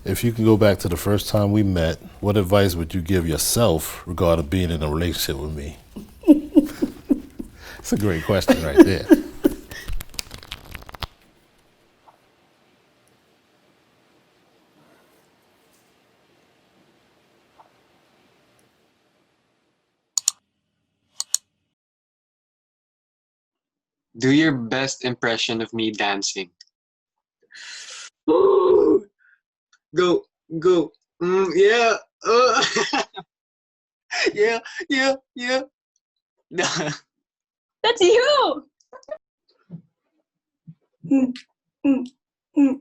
If you can go back to the first time we met, what advice would you give yourself regarding being in a relationship with me? It's a great question right there. Do your best impression of me dancing. Ooh, go, go. Yeah. Yeah, yeah, yeah. That's you! Mm, mm, mm,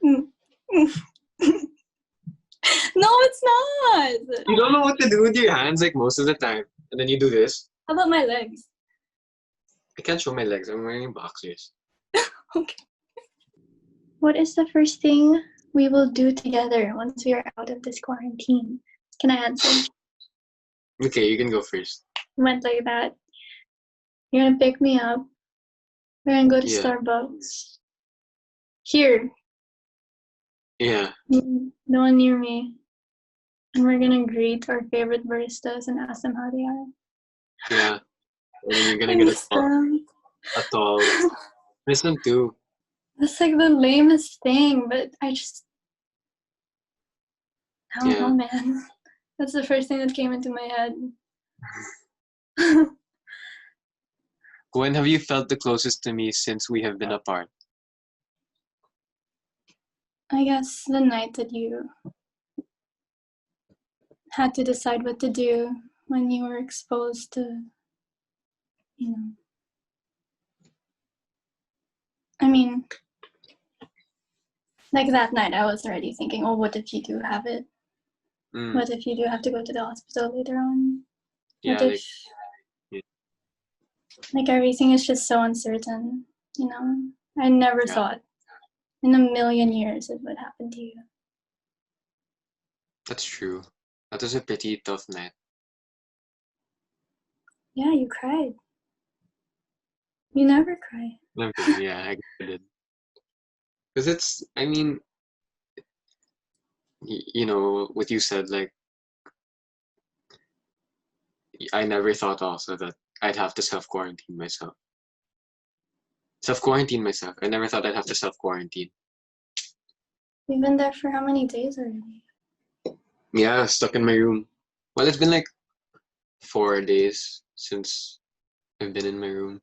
mm, mm. No, it's not! You don't know what to do with your hands like most of the time. And then you do this. How about my legs? I can't show my legs. I'm wearing boxers. Okay. What is the first thing we will do together once we are out of this quarantine? Can I answer? Okay, you can go first. Went like that. You're gonna pick me up. We're gonna go to Yeah. Starbucks. Here. Yeah. No one near me. And we're gonna greet our favorite baristas and ask them how they are. Yeah. And then you're gonna I get miss them. a tall. Miss them too. That's like the lamest thing, but I don't know, man. That's the first thing that came into my head. When have you felt the closest to me since we have been apart? I guess the night that you had to decide what to do when you were exposed to, I mean, like that night I was already thinking, oh, what if you do have it? What if you do have to go to the hospital later on? Yeah, what if like everything is just so uncertain, I never thought in a million years it would happen to you. That's true. That was a pretty tough night. Yeah, you cried. You never cry. Never, yeah, I did. Because it's, I mean, what you said, like, I never thought also that I'd have to self-quarantine myself. Self-quarantine myself. I never thought I'd have to self-quarantine. You've been there for how many days already? Yeah, stuck in my room. Well, it's been like 4 days since I've been in my room.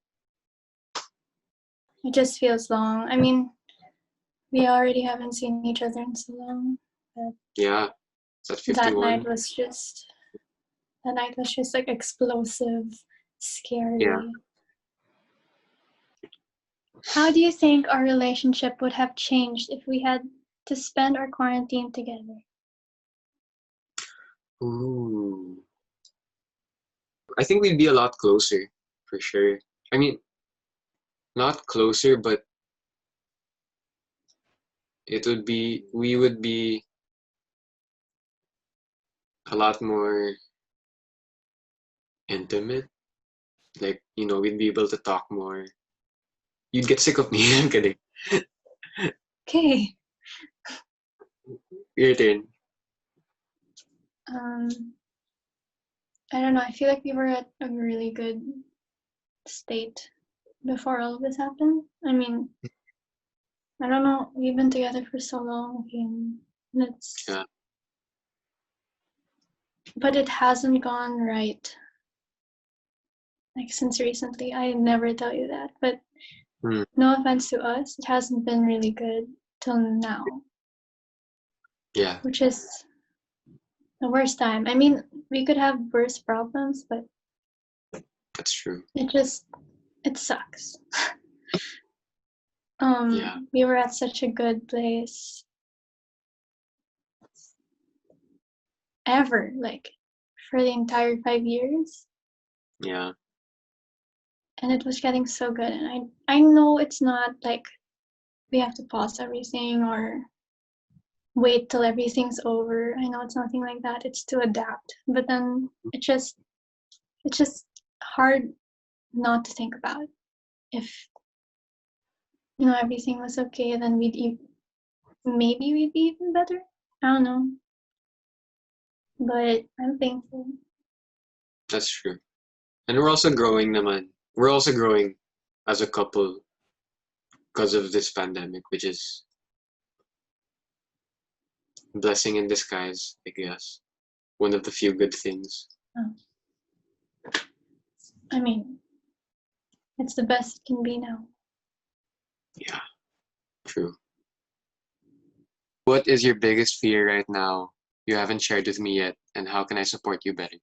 It just feels long. I mean, we already haven't seen each other in so long. But yeah, it's at 51. That night was just like explosive, scary. Yeah. How do you think our relationship would have changed if we had to spend our quarantine together? Ooh. I think we'd be a lot closer, for sure. I mean, not closer, but we would be a lot more intimate. Like, we'd be able to talk more. You'd get sick of me. I'm kidding. Okay. Your turn. I don't know. I feel like we were at a really good state before all of this happened. I mean, I don't know. We've been together for so long, and Yeah. But it hasn't gone right. Like since recently, I never tell you that. But no offense to us, it hasn't been really good till now. Yeah. Which is the worst time. I mean, we could have worse problems, but that's true. It sucks. We were at such a good place ever, like for the entire 5 years. Yeah. And it was getting so good. And I know it's not like we have to pause everything or wait till everything's over. I know it's nothing like that. It's to adapt. But then it's just hard not to think about. If everything was okay, then we'd maybe we'd be even better. I don't know. But I'm thankful. That's true. And we're also growing naman. We're also growing as a couple because of this pandemic, which is a blessing in disguise, I guess. One of the few good things. I mean, it's the best it can be now. Yeah, true. What is your biggest fear right now you haven't shared with me yet, and how can I support you better?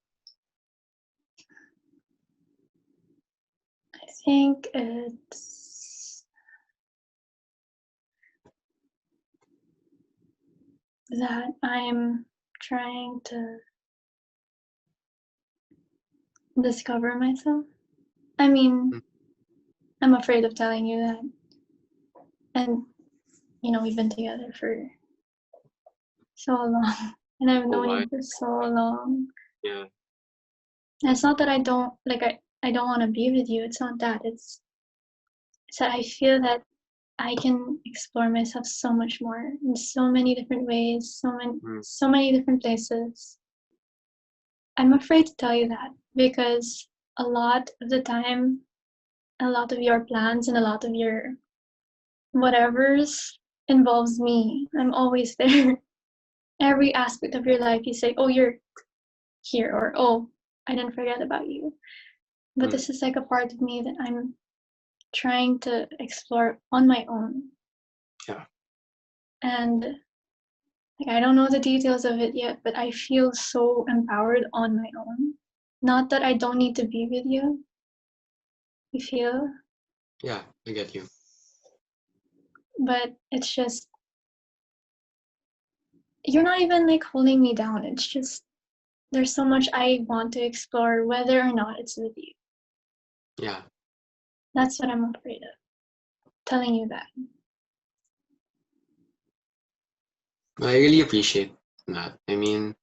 I think it's that I'm trying to discover myself. I mean, I'm afraid of telling you that. And, you know, we've been together for so long. And I've known you for so long. Yeah. And it's not that I don't, like, I don't want to be with you. It's not that. It's that I feel that I can explore myself so much more in so many different ways, so many different places. I'm afraid to tell you that because a lot of the time, a lot of your plans and a lot of your whatever's involves me. I'm always there. Every aspect of your life, you say, oh, you're here, or oh, I didn't forget about you. But this is like a part of me that I'm trying to explore on my own. Yeah. And like, I don't know the details of it yet, but I feel so empowered on my own. Not that I don't need to be with you. You feel? Yeah, I get you. But it's just, you're not even like holding me down. It's just, there's so much I want to explore, whether or not it's with you. Yeah. That's what I'm afraid of. Telling you that. I really appreciate that. I mean,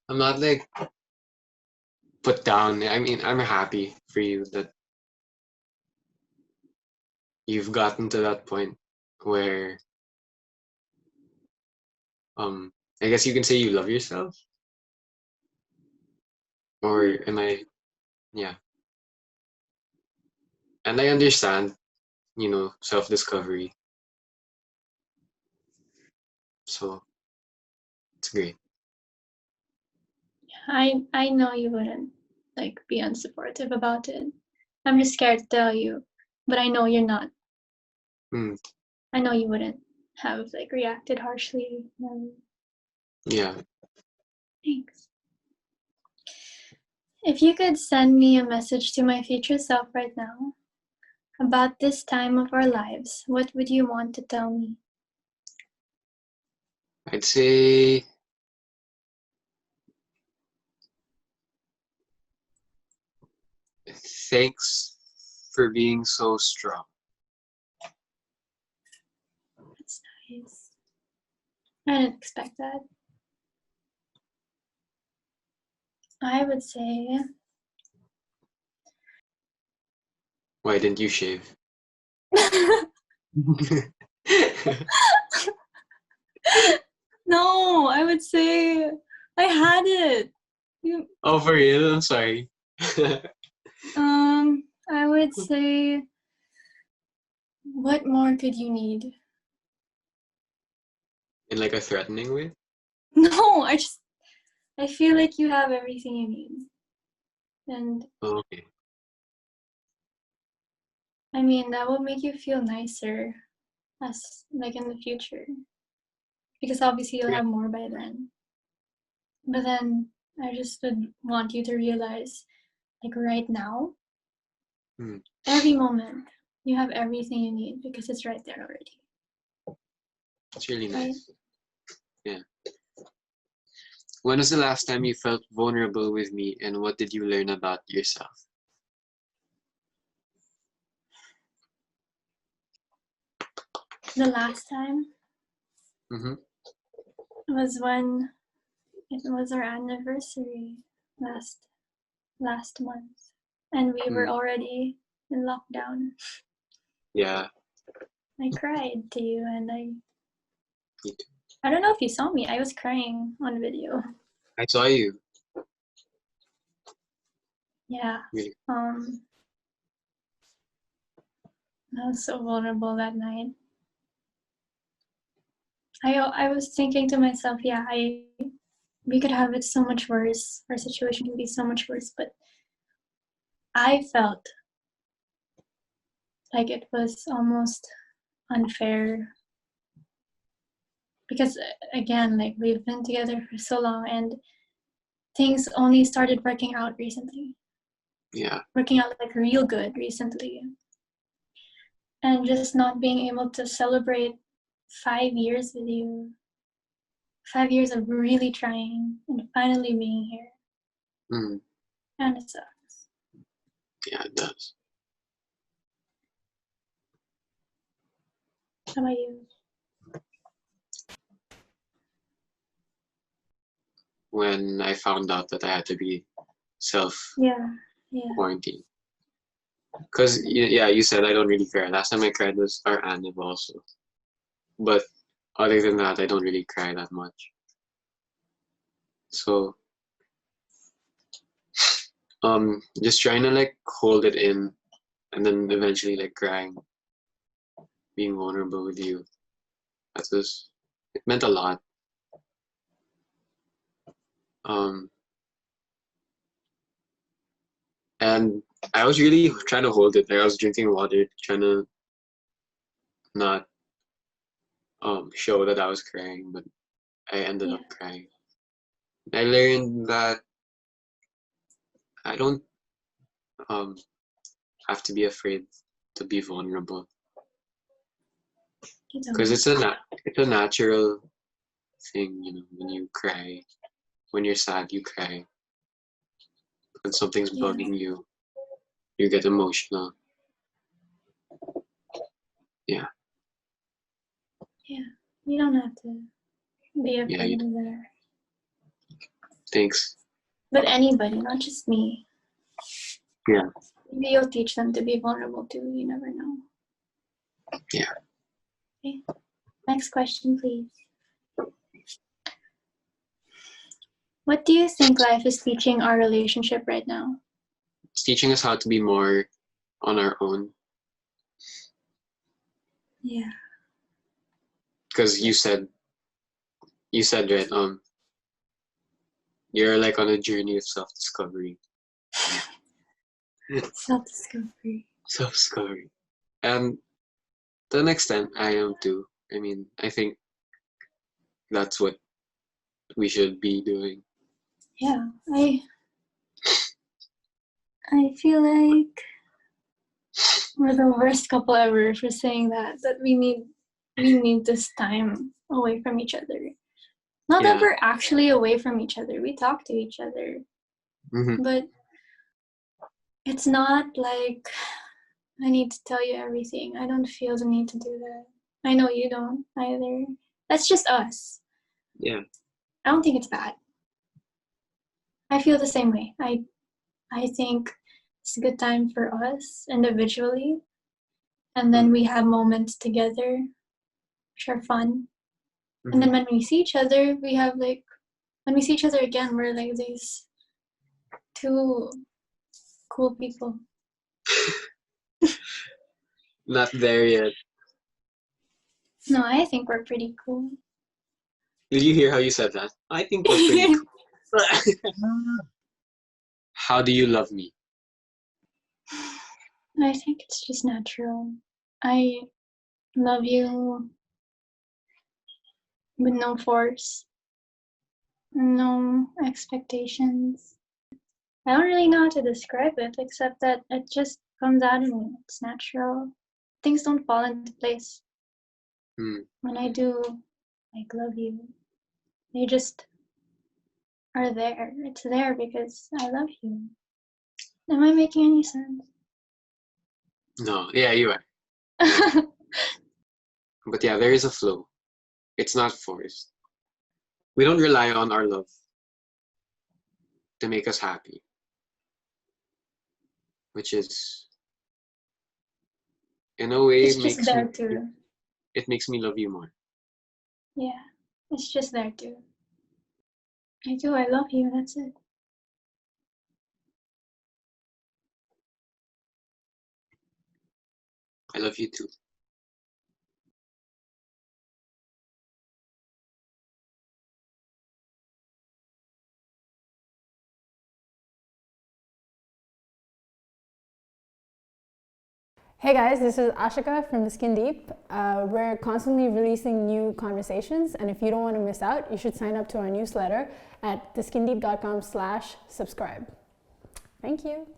I'm not like put down. I mean, I'm happy for you that you've gotten to that point where, I guess you can say you love yourself. Or am I? Yeah. And I understand, self-discovery. So it's great. I know you wouldn't like be unsupportive about it. I'm just scared to tell you, but I know you're not. I know you wouldn't have like reacted harshly. Yeah. Thanks. If you could send me a message to my future self right now about this time of our lives, what would you want to tell me? I'd say thanks for being so strong. That's nice. I didn't expect that. I would say, Why didn't you shave? no, I would say I had it. Oh, for real? I'm sorry. I would say, what more could you need? In like a threatening way? No, I feel like you have everything you need. And Oh, okay. I mean, that will make you feel nicer as like in the future. Because obviously you'll have more by then. But then I just would want you to realize, like right now, every moment, you have everything you need because it's right there already. It's really nice. Yeah. When was the last time you felt vulnerable with me, and what did you learn about yourself? The last time was when it was our anniversary last month, and we were already in lockdown. Yeah. I cried to you, and Me too. I don't know if you saw me. I was crying on video. I saw you. Yeah. Really. I was so vulnerable that night. I was thinking to myself, yeah, we could have it so much worse. Our situation can be so much worse, but I felt like it was almost unfair because again, like we've been together for so long and things only started working out recently. Yeah. Working out like real good recently. And just not being able to celebrate 5 years with you. 5 years of really trying and finally being here. Mm. And it sucks. Yeah, it does. How about you? When I found out that I had to be Yeah. self-quarantined. Because, yeah, you said I don't really cry. Last time I cried was our anniv also. But other than that, I don't really cry that much. So, just trying to like hold it in and then eventually like crying, being vulnerable with you. It meant a lot. And I was really trying to hold it. Like I was drinking water, trying to not show that I was crying, but I ended up crying. I learned that I don't have to be afraid to be vulnerable because it's a natural thing, you know. When you cry, when you're sad, you cry. When something's bugging you, you get emotional. Yeah. Yeah. You don't have to be Yeah, afraid of that. Thanks. But anybody, not just me. Yeah. Maybe you'll teach them to be vulnerable too. You never know. Yeah. Okay. Next question, please. What do you think life is teaching our relationship right now? It's teaching us how to be more on our own. Yeah. Because you said right, you're like on a journey of self-discovery. Self-discovery. Self-discovery. And to an extent, I am too. I mean, I think that's what we should be doing. Yeah. I feel like we're the worst couple ever for saying that we need this time away from each other. Not that we're actually away from each other. We talk to each other. Mm-hmm. But it's not like I need to tell you everything. I don't feel the need to do that. I know you don't either. That's just us. Yeah. I don't think it's bad. I feel the same way. I think it's a good time for us individually. And then we have moments together which are fun. Mm-hmm. And then when we see each other, when we see each other again, we're like these two cool people. Not there yet. No, I think we're pretty cool. Did you hear how you said that? I think we're pretty cool. How do you love me? I think it's just natural. I love you with no force, no expectations. I don't really know how to describe it except that it just comes out of me. It's natural. Things don't fall into place. When I do like love you, they just are there. It's there because I love you. Am I making any sense? No, yeah, you are. But yeah, there is a flow. It's not forced. We don't rely on our love to make us happy, which is, in a way, it's just makes there me. too. it makes me love you more. Yeah, it's just there too. I do. I love you. That's it. I love you too. Hey guys, this is Ashika from The Skin Deep. We're constantly releasing new conversations, and if you don't want to miss out, you should sign up to our newsletter at theskindeep.com/subscribe. Thank you.